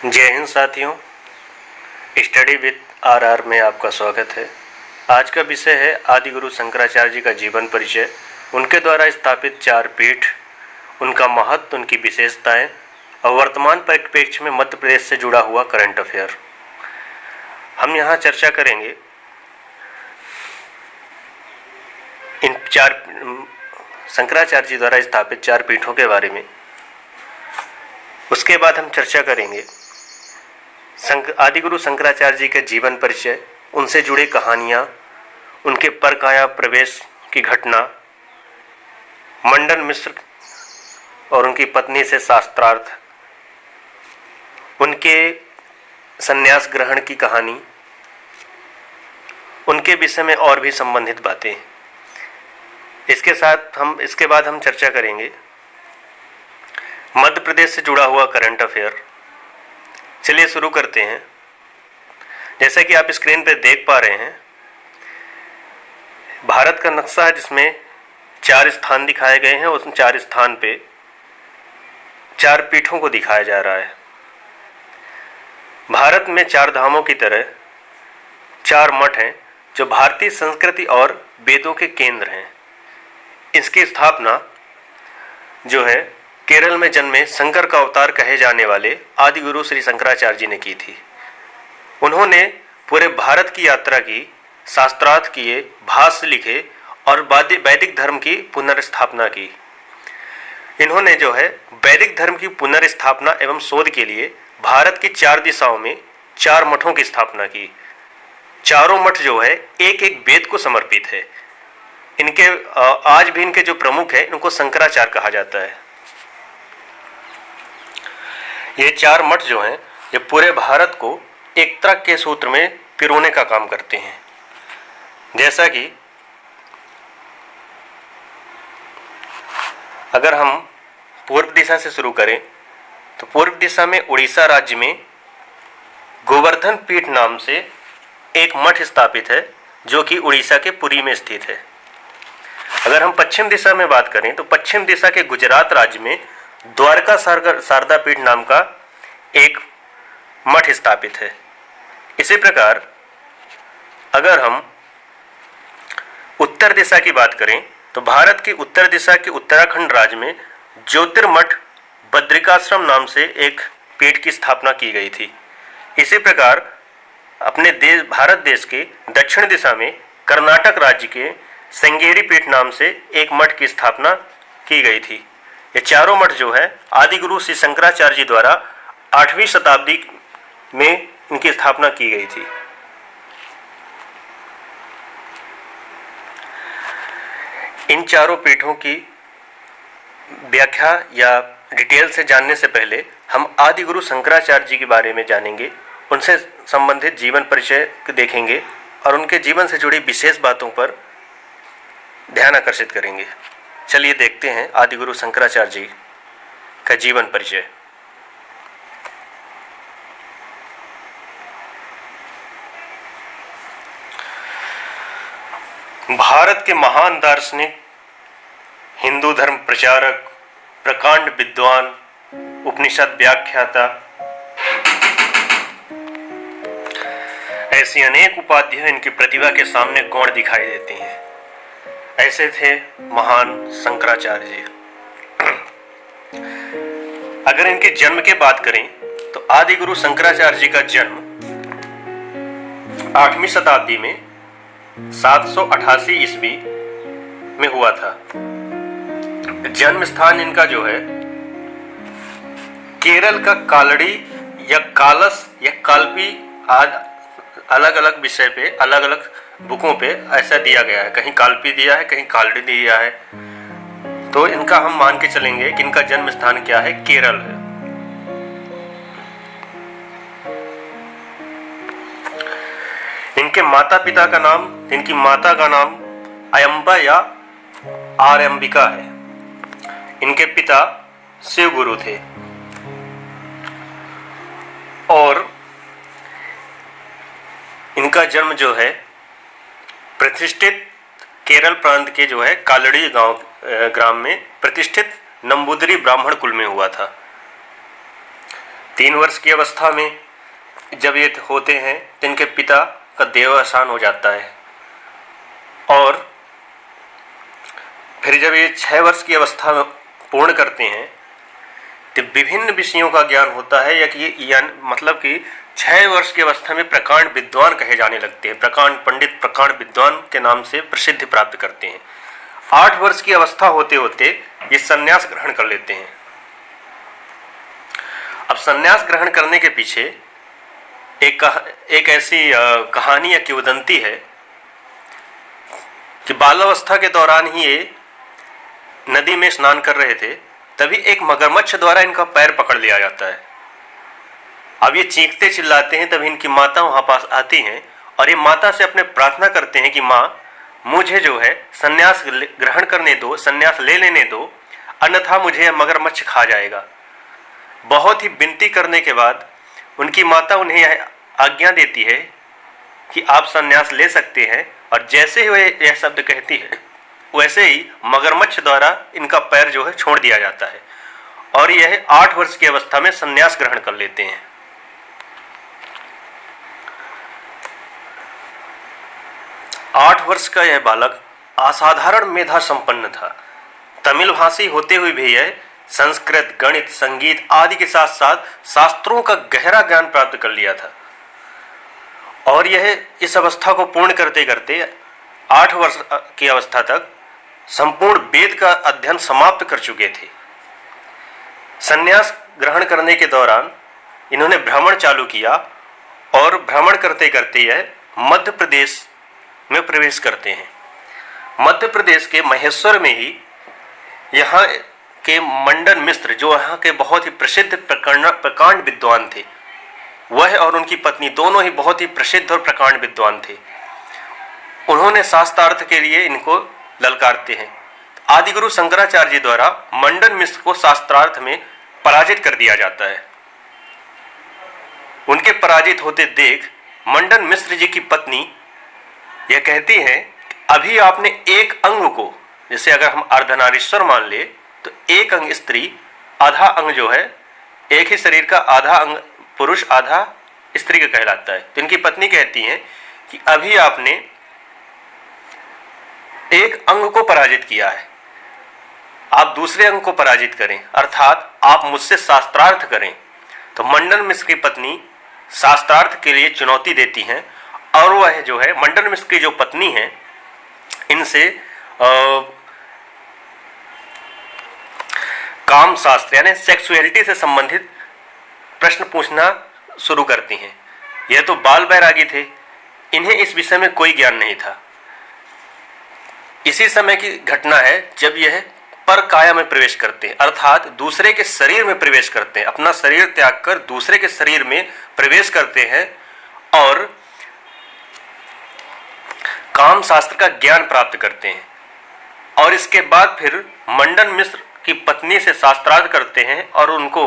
जय हिंद साथियों, study with are में आपका स्वागत है। आज का विषय है आदिगुरु शंकराचार्य जी का जीवन परिचय, उनके द्वारा स्थापित चार पीठ, उनका महत्व, उनकी विशेषताएं और वर्तमान परिप्रेक्ष्य में मध्य प्रदेश से जुड़ा हुआ करंट अफेयर। हम यहाँ चर्चा करेंगे इन चार शंकराचार्य जी द्वारा स्थापित चार पीठों के बारे में। उसके बाद हम चर्चा करेंगे आदिगुरु शंकराचार्य जी के जीवन परिचय, उनसे जुड़ी कहानियाँ, उनके परकाया प्रवेश की घटना, मंडन मिश्र और उनकी पत्नी से शास्त्रार्थ, उनके संन्यास ग्रहण की कहानी, उनके विषय में और भी संबंधित बातें। इसके बाद हम चर्चा करेंगे मध्य प्रदेश से जुड़ा हुआ करंट अफेयर। चलिए शुरू करते हैं। जैसा कि आप स्क्रीन पर देख पा रहे हैं, भारत का नक्शा है जिसमें चार स्थान दिखाए गए हैं। उस चार स्थान पे चार पीठों को दिखाया जा रहा है। भारत में चार धामों की तरह चार मठ हैं जो भारतीय संस्कृति और वेदों के केंद्र हैं। इसकी स्थापना जो है केरल में जन्मे शंकर का अवतार कहे जाने वाले आदिगुरु श्री शंकराचार्य जी ने की थी। उन्होंने पूरे भारत की यात्रा की, शास्त्रार्थ किए, भाष्य लिखे और वैदिक धर्म की पुनर्स्थापना की। इन्होंने जो है वैदिक धर्म की पुनर्स्थापना एवं शोध के लिए भारत की चार दिशाओं में चार मठों की स्थापना की। चारों मठ जो है एक एक वेद को समर्पित है। इनके आज भी इनके जो प्रमुख है इनको शंकराचार्य कहा जाता है। ये चार मठ जो हैं ये पूरे भारत को एकता के सूत्र में पिरोने का काम करते हैं। जैसा कि अगर हम पूर्व दिशा से शुरू करें तो पूर्व दिशा में उड़ीसा राज्य में गोवर्धन पीठ नाम से एक मठ स्थापित है जो कि उड़ीसा के पुरी में स्थित है। अगर हम पश्चिम दिशा में बात करें तो पश्चिम दिशा के गुजरात राज्य में द्वारका शारदा पीठ नाम का एक मठ स्थापित है। इसी प्रकार अगर हम उत्तर दिशा की बात करें तो भारत की उत्तर दिशा के उत्तराखंड राज्य में ज्योतिर्मठ बद्रिकाश्रम नाम से एक पीठ की स्थापना की गई थी। इसी प्रकार अपने भारत देश के दक्षिण दिशा में कर्नाटक राज्य के श्रृंगेरी पीठ नाम से एक मठ की स्थापना की गई थी। ये चारों मठ जो है आदिगुरु श्री शंकराचार्य जी द्वारा 8वीं शताब्दी में इनकी स्थापना की गई थी। इन चारों पीठों की व्याख्या या डिटेल से जानने से पहले हम आदिगुरु शंकराचार्य जी के बारे में जानेंगे, उनसे संबंधित जीवन परिचय देखेंगे और उनके जीवन से जुड़ी विशेष बातों पर ध्यान आकर्षित करेंगे। चलिए देखते हैं आदिगुरु शंकराचार्य जी का जीवन परिचय। भारत के महान दार्शनिक, हिंदू धर्म प्रचारक, प्रकांड विद्वान, उपनिषद व्याख्याता, ऐसी अनेक उपाधियां इनकी प्रतिभा के सामने गौण दिखाई देती हैं। ऐसे थे महान शंकराचार्य जी। अगर इनके जन्म की बात करें तो आदिगुरु शंकराचार्य जी का जन्म 8वीं शताब्दी में 788 ईस्वी में हुआ था। जन्म स्थान इनका जो है केरल का कालड़ी या कालस या काल्पी, अलग अलग विषय पे अलग अलग बुकों पे ऐसा दिया गया है। कहीं काल्पी दिया है, कहीं कालड़ी दिया है। तो इनका हम मान के चलेंगे कि इनका जन्म स्थान क्या है, केरल है। इनके माता पिता का नाम, इनकी माता का नाम अयंबा या आरंबिका है। इनके पिता शिव गुरु थे और इनका जन्म जो है प्रतिष्ठित केरल प्रांत के जो है कालड़ी ग्राम में प्रतिष्ठित नंबूदरी ब्राह्मण कुल में हुआ था। 3 वर्ष की अवस्था में जब ये होते हैं तो इनके पिता का देहावसान हो जाता है, और फिर जब ये 6 वर्ष की अवस्था में पूर्ण करते हैं तो विभिन्न विषयों का ज्ञान होता है, या कि मतलब कि 6 वर्ष की अवस्था में प्रकांड विद्वान कहे जाने लगते हैं, प्रकांड पंडित, प्रकांड विद्वान के नाम से प्रसिद्धि प्राप्त करते हैं। 8 वर्ष की अवस्था होते होते ये संन्यास ग्रहण कर लेते हैं। अब संन्यास ग्रहण करने के पीछे एक ऐसी कहानी या किंवदंती है कि बाल्यावस्था के दौरान ही ये नदी में स्नान कर रहे थे, तभी एक मगरमच्छ द्वारा इनका पैर पकड़ लिया जाता है। अब ये चीखते चिल्लाते हैं, तभी इनकी माता वहां पास आती हैं और ये माता से अपने प्रार्थना करते हैं कि माँ, मुझे जो है संन्यास ग्रहण करने दो, संन्यास ले लेने दो, अन्यथा मुझे यह मगरमच्छ खा जाएगा। बहुत ही विनती करने के बाद उनकी माता उन्हें यह आज्ञा देती है कि आप संन्यास ले सकते हैं, और जैसे ही वह यह शब्द कहती है वैसे ही मगरमच्छ द्वारा इनका पैर जो है छोड़ दिया जाता है, और यह 8 वर्ष की अवस्था में संन्यास ग्रहण कर लेते हैं। आठ वर्ष का यह बालक असाधारण मेधा संपन्न था। तमिल भाषी होते हुए भी यह संस्कृत, गणित, संगीत आदि के साथ साथ शास्त्रों का गहरा ज्ञान प्राप्त कर लिया था, और यह इस अवस्था को पूर्ण करते करते 8 वर्ष की अवस्था तक संपूर्ण वेद का अध्ययन समाप्त कर चुके थे। संन्यास ग्रहण करने के दौरान इन्होंने भ्रमण चालू किया, और भ्रमण करते करते यह मध्य प्रदेश में प्रवेश करते हैं। मध्य प्रदेश के महेश्वर में ही यहाँ के मंडन मिश्र, जो यहाँ के बहुत ही प्रसिद्ध प्रकांड विद्वान थे, वह और उनकी पत्नी दोनों ही बहुत ही प्रसिद्ध और प्रकांड विद्वान थे। उन्होंने शास्त्रार्थ के लिए इनको ललकारते हैं। आदिगुरु शंकराचार्य जी द्वारा मंडन मिश्र को शास्त्रार्थ में पराजित कर दिया जाता है। उनके पराजित होते देख मंडन मिश्र जी की पत्नी यह कहती है, अभी आपने एक अंग को, जैसे अगर हम अर्धनारीश्वर मान ले तो एक अंग स्त्री, आधा अंग जो है एक ही शरीर का, आधा अंग पुरुष आधा स्त्री का कहलाता है। तो इनकी पत्नी कहती हैं कि अभी आपने एक अंग को पराजित किया है, आप दूसरे अंग को पराजित करें, अर्थात आप मुझसे शास्त्रार्थ करें। तो मंडन मिश्र की पत्नी शास्त्रार्थ के लिए चुनौती देती हैं, और वह जो है मंडन मिश्र की जो पत्नी है, इनसे काम शास्त्र यानी सेक्सुअलिटी से संबंधित प्रश्न पूछना शुरू करती हैं। यह तो बाल बैरागी थे, इन्हें इस विषय में कोई ज्ञान नहीं था। इसी समय की घटना है जब यह पर काया में प्रवेश करते हैं, अर्थात दूसरे के शरीर में प्रवेश करते हैं, अपना शरीर त्याग कर दूसरे के शरीर में प्रवेश करते हैं और काम शास्त्र का ज्ञान प्राप्त करते हैं। और इसके बाद फिर मंडन मिश्र की पत्नी से शास्त्रार्थ करते हैं और उनको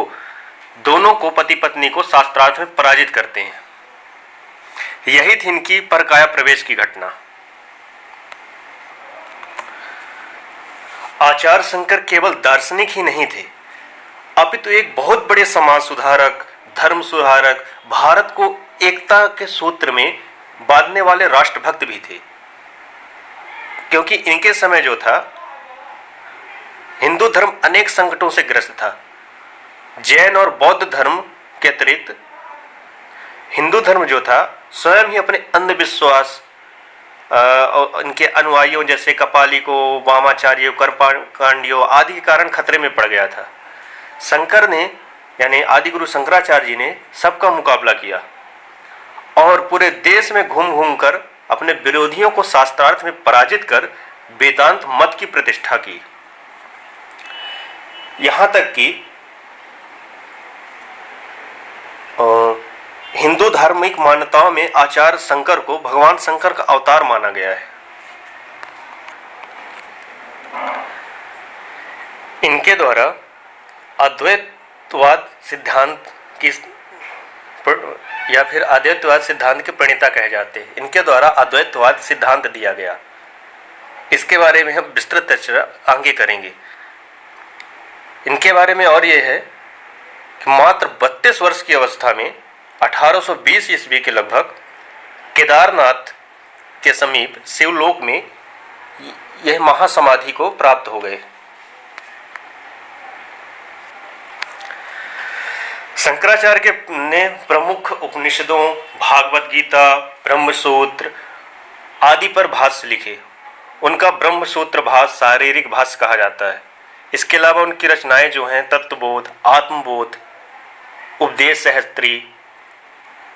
दोनों को, पति पत्नी को शास्त्रार्थ में पराजित करते हैं। यही थी इनकी परकाया प्रवेश की घटना। आचार्य शंकर केवल दार्शनिक ही नहीं थे, अपितु एक बहुत बड़े समाज सुधारक, धर्म सुधारक, भारत को एकता के सूत्र में बांधने वाले राष्ट्रभक्त भी थे। क्योंकि इनके समय जो था, हिंदू धर्म अनेक संकटों से ग्रस्त था। जैन और बौद्ध धर्म के अतिरिक्त हिंदू धर्म जो था स्वयं ही अपने अंधविश्वास और इनके अनुयायियों जैसे कपाली को, वामाचार्यों, कर्मकांडियों आदि के कारण खतरे में पड़ गया था। शंकर ने यानी आदिगुरु शंकराचार्य जी ने सबका मुकाबला किया और पूरे देश में घूम घूम कर अपने विरोधियों को शास्त्रार्थ में पराजित कर वेदांत मत की प्रतिष्ठा की। यहां तक कि हिंदू धार्मिक मान्यताओं में आचार्य शंकर को भगवान शंकर का अवतार माना गया है। इनके द्वारा अद्वैतवाद सिद्धांत की या फिर अद्वैतवाद सिद्धांत के प्रणेता कहे जाते हैं। इनके द्वारा अद्वैतवाद सिद्धांत दिया गया। इसके बारे में हम विस्तृत चर्चा आगे करेंगे। इनके बारे में और ये है कि मात्र 32 वर्ष की अवस्था में 1820 ईस्वी के लगभग केदारनाथ के समीप शिवलोक में यह महासमाधि को प्राप्त हो गए। शंकराचार्य ने प्रमुख उपनिषदों, भागवत गीता, ब्रह्मसूत्र आदि पर भाष्य लिखे। उनका ब्रह्मसूत्र भाष्य शारीरिक भाष्य कहा जाता है। इसके अलावा उनकी रचनाएं जो हैं तत्वबोध, आत्मबोध, उपदेश सहस्त्री,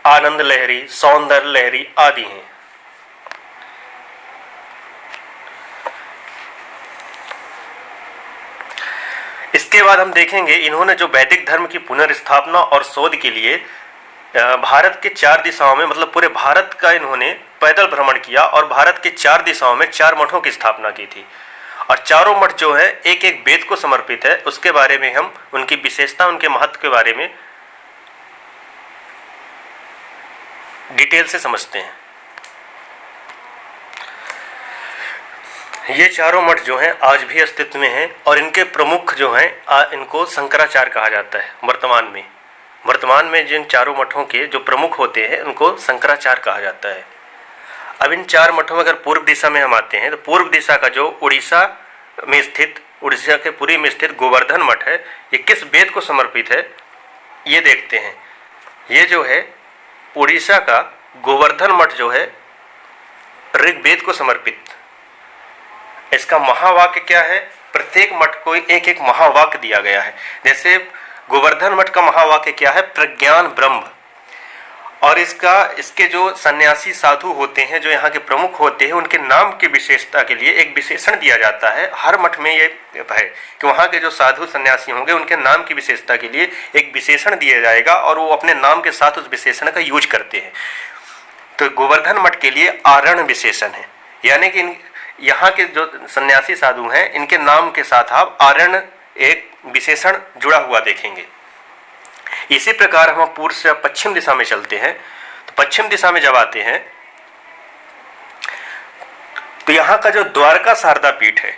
आनंद लहरी, सौंदर्य लहरी आदि हैं। इसके बाद हम देखेंगे इन्होंने जो वैदिक धर्म की पुनर्स्थापना और शोध के लिए भारत के 4 दिशाओं में, मतलब पूरे भारत का इन्होंने पैदल भ्रमण किया और भारत के 4 दिशाओं में 4 मठों की स्थापना की थी। और चारों मठ जो है एक एक वेद को समर्पित है। उसके बारे में हम उनकी विशेषता, उनके महत्व के बारे में डिटेल से समझते हैं। ये चारों मठ जो हैं आज भी अस्तित्व में हैं और इनके प्रमुख जो हैं इनको शंकराचार्य कहा जाता है। वर्तमान में जिन चारों मठों के जो प्रमुख होते हैं उनको शंकराचार्य कहा जाता है। अब इन 4 मठों में अगर पूर्व दिशा में हम आते हैं तो पूर्व दिशा का जो उड़ीसा के पुरी में स्थित गोवर्धन मठ है, ये किस वेद को समर्पित है ये देखते हैं। ये जो है उड़ीसा का गोवर्धन मठ जो है ऋग्वेद को समर्पित। इसका महावाक्य क्या है? प्रत्येक मठ को एक एक महावाक्य दिया गया है। जैसे गोवर्धन मठ का महावाक्य क्या है? प्रज्ञान ब्रह्म। और इसके जो सन्यासी साधु होते हैं, जो यहाँ के प्रमुख होते हैं, उनके नाम की विशेषता के लिए एक विशेषण दिया जाता है। हर मठ में ये है कि वहाँ के जो साधु सन्यासी होंगे उनके नाम की विशेषता के लिए एक विशेषण दिया जाएगा और वो अपने नाम के साथ उस विशेषण का यूज करते हैं। तो गोवर्धन मठ के लिए आरण विशेषण है, यानी कि यहाँ के जो सन्यासी साधु हैं इनके नाम के साथ आप आरण एक विशेषण जुड़ा हुआ देखेंगे। इसी प्रकार हम पूर्व से पश्चिम दिशा में चलते हैं तो पश्चिम दिशा में जब आते हैं तो यहाँ का जो द्वारका शारदा पीठ है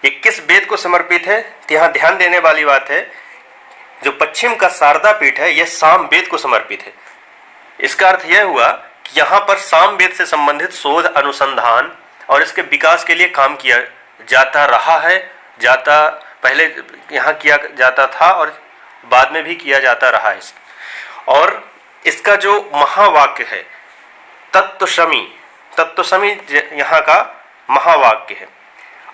ये किस वेद को समर्पित है? तो यहाँ ध्यान देने वाली बात है, जो पश्चिम का शारदा पीठ है यह साम वेद को समर्पित है। इसका अर्थ यह हुआ कि यहाँ पर साम वेद से संबंधित शोध, अनुसंधान और इसके विकास के लिए काम किया जाता रहा है। पहले यहाँ किया जाता था और बाद में भी किया जाता रहा है। और इसका जो महावाक्य है तत्वशमी यहाँ का महावाक्य है।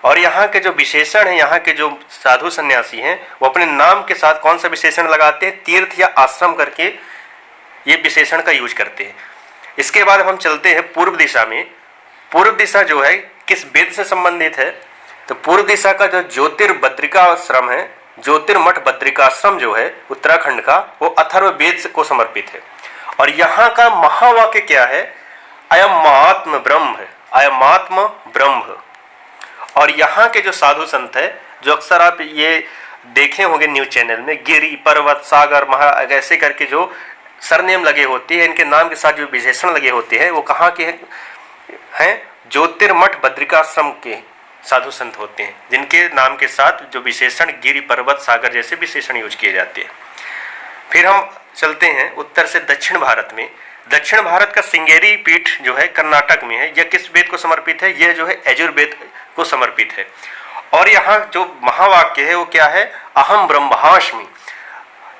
और यहाँ के जो विशेषण है, यहाँ के जो साधु सन्यासी हैं वो अपने नाम के साथ कौन सा विशेषण लगाते हैं? तीर्थ या आश्रम करके ये विशेषण का यूज करते हैं। इसके बाद हम चलते हैं पूर्व दिशा में। पूर्व दिशा जो है किस वेद से संबंधित है? तो पूर्व दिशा का जो ज्योतिर्बद्रिकाश्रम है, ज्योतिर्मठ बद्रिकाश्रम जो है उत्तराखंड का, वो अथर्ववेद को समर्पित है। और यहाँ का महावाक्य क्या है? अयमात्म ब्रह्म है, अयमात्म ब्रह्म। और यहाँ के जो साधु संत है, जो अक्सर आप ये देखे होंगे न्यूज चैनल में, गिरी, पर्वत, सागर, महा ऐसे करके जो सरनेम लगे होते हैं, इनके नाम के साथ जो विशेषण लगे होते हैं वो कहाँ के हैं? ज्योतिर्मठ बद्रिकाश्रम के साधु संत होते हैं, जिनके नाम के साथ जो विशेषण गिरि, पर्वत, सागर जैसे विशेषण यूज किए जाते हैं। फिर हम चलते हैं उत्तर से दक्षिण भारत में। दक्षिण भारत का श्रृंगेरी पीठ जो है कर्नाटक में है। यह किस वेद को समर्पित है? यह जो है यजुर्वेद को समर्पित है। और यहाँ जो महावाक्य है वो क्या है? अहम ब्रह्मास्मि।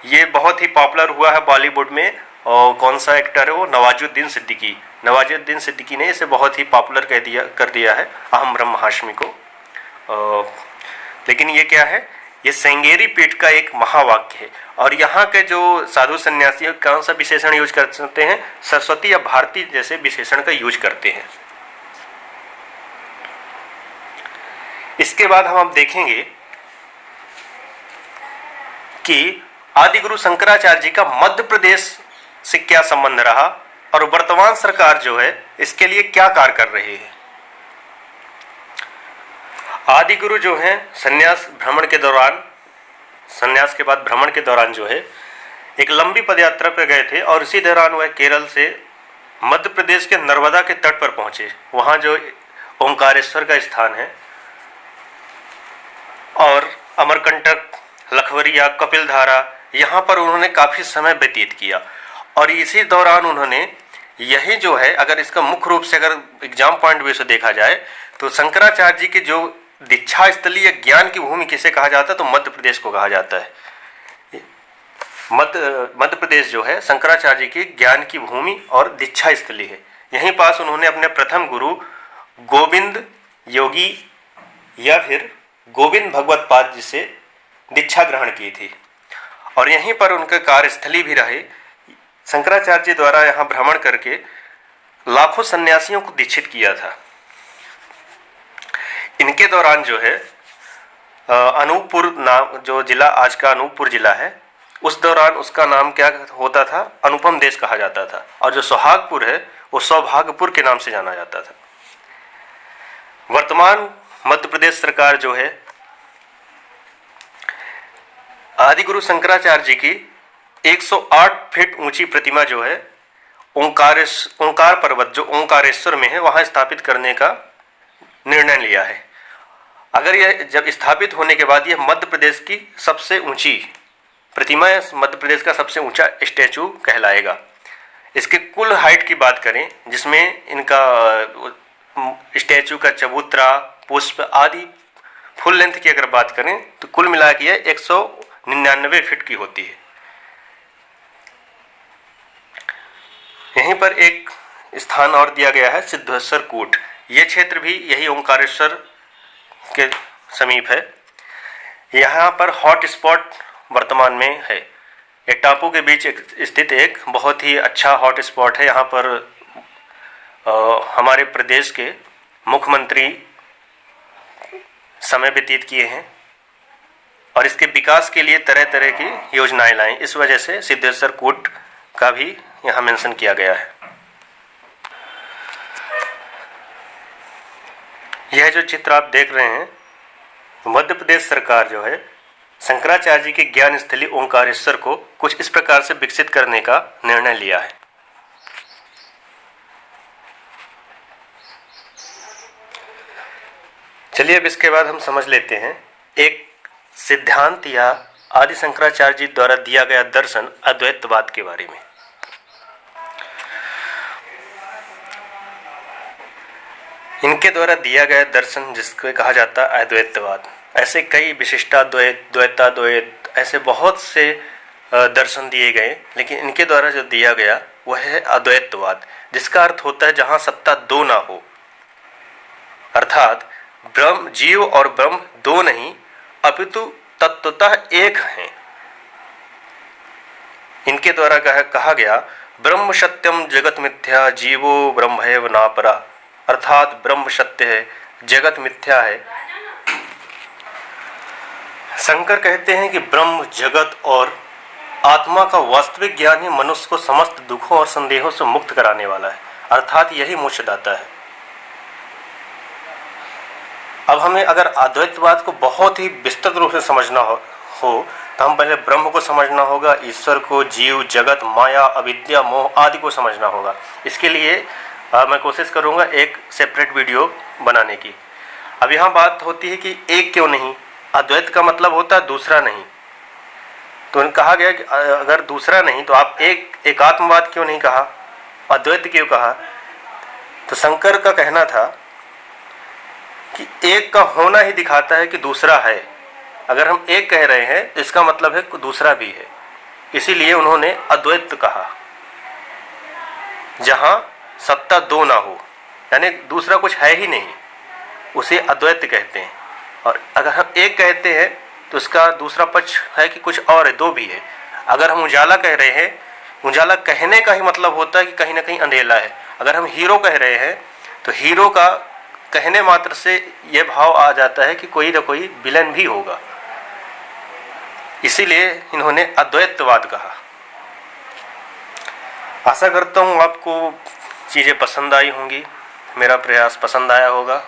ये बहुत ही पॉपुलर हुआ है बॉलीवुड में। और कौन सा एक्टर है वो? नवाजुद्दीन सिद्दीकी। नवाजुद्दीन सिद्दीकी ने इसे बहुत ही पॉपुलर कर दिया है अहम ब्रह्मास्मि को। लेकिन ये क्या है? ये श्रृंगेरी पीठ का एक महावाक्य है। और यहाँ के जो साधु सन्यासी कौन सा विशेषण यूज कर सकते हैं? सरस्वती या भारती जैसे विशेषण का यूज करते हैं। इसके बाद हम देखेंगे कि आदिगुरु शंकराचार्य जी का मध्य प्रदेश से क्या संबंध रहा और वर्तमान सरकार जो है इसके लिए क्या कार्य कर रही है। आदिगुरु जो हैं संन्यास के बाद भ्रमण के दौरान जो है एक लंबी पदयात्रा पर गए थे और इसी दौरान वह केरल से मध्य प्रदेश के नर्मदा के तट पर पहुंचे। वहां जो ओंकारेश्वर का स्थान है और अमरकंटक, लखवरिया, कपिलधारा यहाँ पर उन्होंने काफ़ी समय व्यतीत किया। और इसी दौरान उन्होंने यही जो है, अगर इसका मुख्य रूप से अगर एग्जाम पॉइंट व्यू से देखा जाए तो शंकराचार्य जी की जो दीक्षा स्थली या ज्ञान की भूमि किसे कहा जाता है, तो मध्य प्रदेश को कहा जाता है। मध्य प्रदेश जो है शंकराचार्य जी की ज्ञान की भूमि और दीक्षा स्थली है। यहीं पास उन्होंने अपने प्रथम गुरु गोविंद योगी या फिर गोविंद भगवत पाद जी से दीक्षा ग्रहण की थी और यहीं पर उनका कार्यस्थली भी रहे। शंकराचार्य जी द्वारा यहाँ भ्रमण करके लाखों सन्यासियों को दीक्षित किया था। इनके दौरान जो है अनूपपुर नाम, जो जिला आज का अनूपपुर जिला है, उस दौरान उसका नाम क्या होता था, अनुपम देश कहा जाता था। और जो सोहागपुर है वो सौभाग्यपुर के नाम से जाना जाता था। वर्तमान मध्य प्रदेश सरकार जो है आदिगुरु शंकराचार्य जी की 108 फीट ऊंची प्रतिमा जो है ओंकार पर्वत जो ओंकारेश्वर में है वहां स्थापित करने का निर्णय लिया है। अगर यह जब स्थापित होने के बाद यह मध्य प्रदेश की सबसे ऊंची प्रतिमा, मध्य प्रदेश का सबसे ऊंचा स्टैचू कहलाएगा। इसके कुल हाइट की बात करें, जिसमें इनका स्टैचू का चबूतरा, पुष्प आदि फुल लेंथ की अगर बात करें तो कुल मिला के यह 199 फीट की होती है। यहीं पर एक स्थान और दिया गया है सिद्धेश्वर कूट। यह क्षेत्र भी यही ओंकारेश्वर के समीप है। यहाँ पर हॉट स्पॉट वर्तमान में है। एक टापू के बीच स्थित एक बहुत ही अच्छा हॉट स्पॉट है। यहाँ पर हमारे प्रदेश के मुख्यमंत्री समय व्यतीत किए हैं और इसके विकास के लिए तरह तरह की योजनाएं लाई। इस वजह से सिद्धेश्वर कूट का भी यहाँ मेंशन किया गया है। यह जो चित्र आप देख रहे हैं, मध्य प्रदेश सरकार जो है शंकराचार्य जी की ज्ञान स्थली ओंकारेश्वर को कुछ इस प्रकार से विकसित करने का निर्णय लिया है। चलिए अब इसके बाद हम समझ लेते हैं एक सिद्धांत या आदि शंकराचार्य जी द्वारा दिया गया दर्शन अद्वैतवाद के बारे में। इनके द्वारा दिया गया दर्शन जिसको कहा जाता है अद्वैतवाद। ऐसे कई विशिष्टाद्वैत, द्वैताद्वैत, ऐसे बहुत से दर्शन दिए गए, लेकिन इनके द्वारा जो दिया गया वह है अद्वैतवाद, जिसका अर्थ होता है जहां सत्ता दो ना हो, अर्थात ब्रह्म, जीव और ब्रह्म दो नहीं अपितु तत्वतः एक हैं। इनके द्वारा कहा गया ब्रह्म सत्यम जगत मिथ्या जीवो ब्रह्मैव नापरा, अर्थात ब्रह्म सत्य है, जगत मिथ्या है। शंकर कहते हैं कि ब्रह्म, जगत और आत्मा का वास्तविक ज्ञान ही मनुष्य को समस्त दुखों और संदेहों से मुक्त कराने वाला है, अर्थात यही मोक्षदाता है। अब हमें अगर अद्वैतवाद को बहुत ही विस्तृत रूप से समझना हो तो हम पहले ब्रह्म को समझना होगा, ईश्वर को, जीव, जगत, माया, अविद्या, मोह आदि को समझना होगा। इसके लिए मैं कोशिश करूंगा एक सेपरेट वीडियो बनाने की। अब यहाँ बात होती है कि एक क्यों नहीं, अद्वैत का मतलब होता है दूसरा नहीं। तो कहा गया कि अगर दूसरा नहीं तो आप एकात्मवाद क्यों नहीं कहा, अद्वैत क्यों कहा। तो शंकर का कहना था कि एक का होना ही दिखाता है कि दूसरा है। अगर हम एक कह रहे हैं तो इसका मतलब है कि दूसरा भी है, इसीलिए उन्होंने अद्वैत कहा, जहां सत्ता दो ना हो, यानी दूसरा कुछ है ही नहीं, उसे अद्वैत कहते हैं। और अगर हम एक कहते हैं तो इसका दूसरा पक्ष है कि कुछ और है, दो भी है। अगर हम उजाला कह रहे हैं, उजाला कहने का ही मतलब होता है कि कहीं ना कहीं अंधेला है। अगर हम हीरो कह रहे हैं तो हीरो का कहने मात्र से यह भाव आ जाता है कि कोई ना कोई विलन भी होगा, इसीलिए इन्होंने अद्वैतवाद कहा। आशा करता हूँ आपको चीज़ें पसंद आई होंगी, मेरा प्रयास पसंद आया होगा।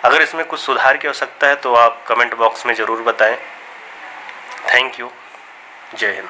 अगर इसमें कुछ सुधार की आवश्यकता है तो आप कमेंट बॉक्स में ज़रूर बताएं। Thank you. जय हिंद।